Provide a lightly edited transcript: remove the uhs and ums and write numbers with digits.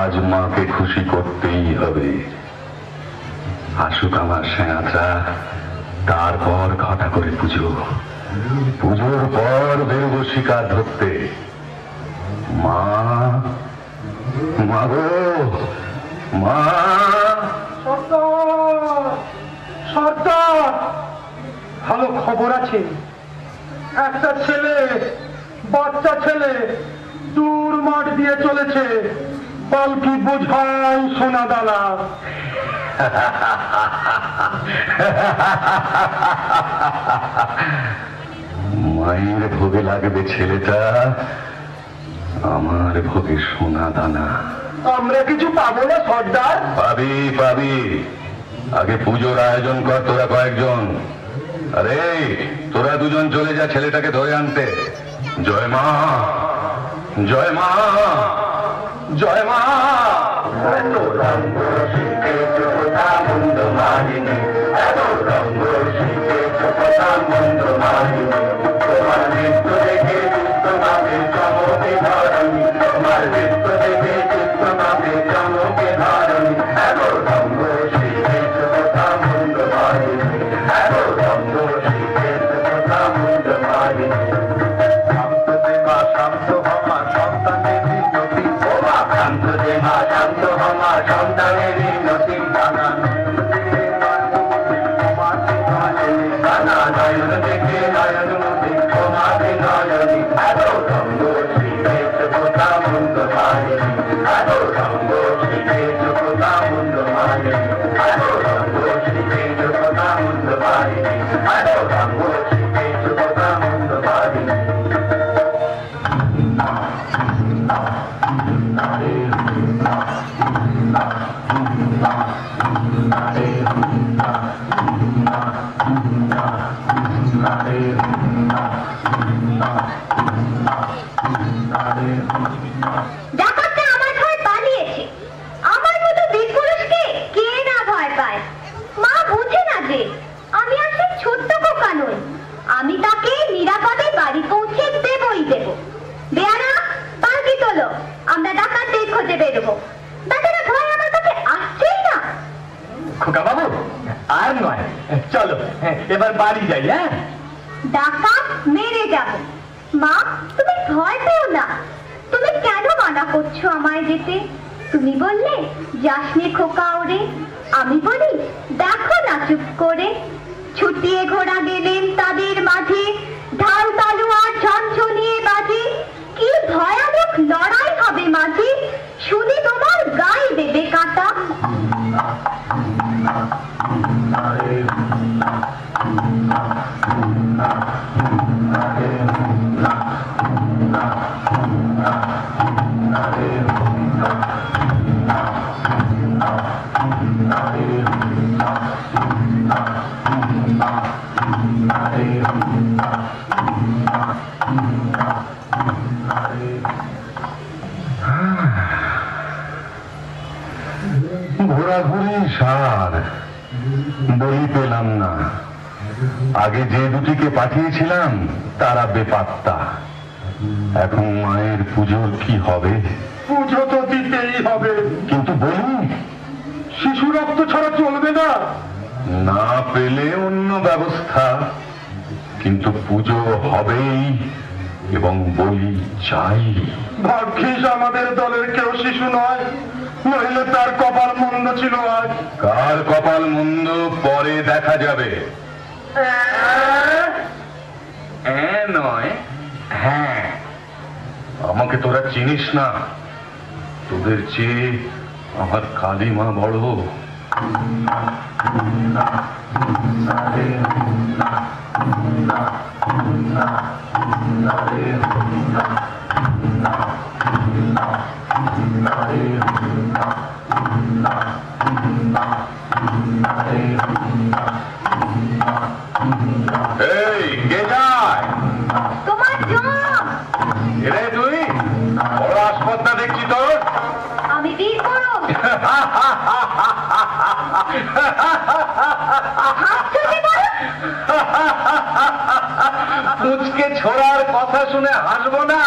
আজ মাকে খুশি করতেই হবে। আসুক আমার সেনাটা, তারপর ঘটা করে পুজো। পুজোর পর বেরোবো শিকার ধরতে। মা, মা গো, মা। সর্দার, ভালো খবর আছে। একটা ছেলে, বাচ্চা ছেলে দূর মাঠ দিয়ে চলেছে, পালকি বোঝাই সোনা দানা। মায়ের ভোগে লাগবে ছেলেটা, আমার ভোগে সোনা দানা। আমরা কিছু পাবো না সর্দার? পাবি পাবি, আগে পুজোর আয়োজন কর তোরা কয়েকজন। আরে তোরা দুজন চলে যা ছেলেটাকে ধরে আনতে। জয় মা, জয় মা, জয় মা। এবার বাড়ি যাই। হ্যাঁ, ডাকাত মেরে যাবো। মা, তুমি ভয় পেও না। তুমি কেন মানা করছো আমায় যেতে? তুমি বললে যাসনি খোকা ওরে, আমি বলি দেখো না চুপ করে। ছুটিয়ে ঘোড়া গেলেন তাদের মাঝে, ঢাল তালুয়ার ঝনঝনিয়ে বাজে। কি ভয়ানক লড়াই হবে মাঝে, শুনে তোমার গায়ে দেবে কাঁটা। ঘোরাঘুরি সার, বই পেলাম না। আগে যে দুটিকে পাঠিয়েছিলাম তারা বেপাত্তা। এখন মায়ের পুজোর কি হবে? পুজো তো দিতেই হবে, কিন্তু বলি শিশু রক্ত ছাড়া চলবে না। না পেলে অন্য ব্যবস্থা, কিন্তু পুজো হবেই এবং বলি চাই। ভাগ্যিস আমাদের দলের কেউ শিশু নয়, নইলে তার কপাল মন্দ ছিল আজ। কার কপাল মন্দ পরে দেখা যাবে। নয়, হ্যাঁ। আমাকে তোরা চিনিস না, তোদের চেয়ে আমার কালিমা বড়। এই কে যায়? তোমার জম। এরে তুই বড় আসপত্তা দেখছি তোর। আমি বীর করো। পুচকে ছোড়ার কথা কথা শুনে হাসবো না?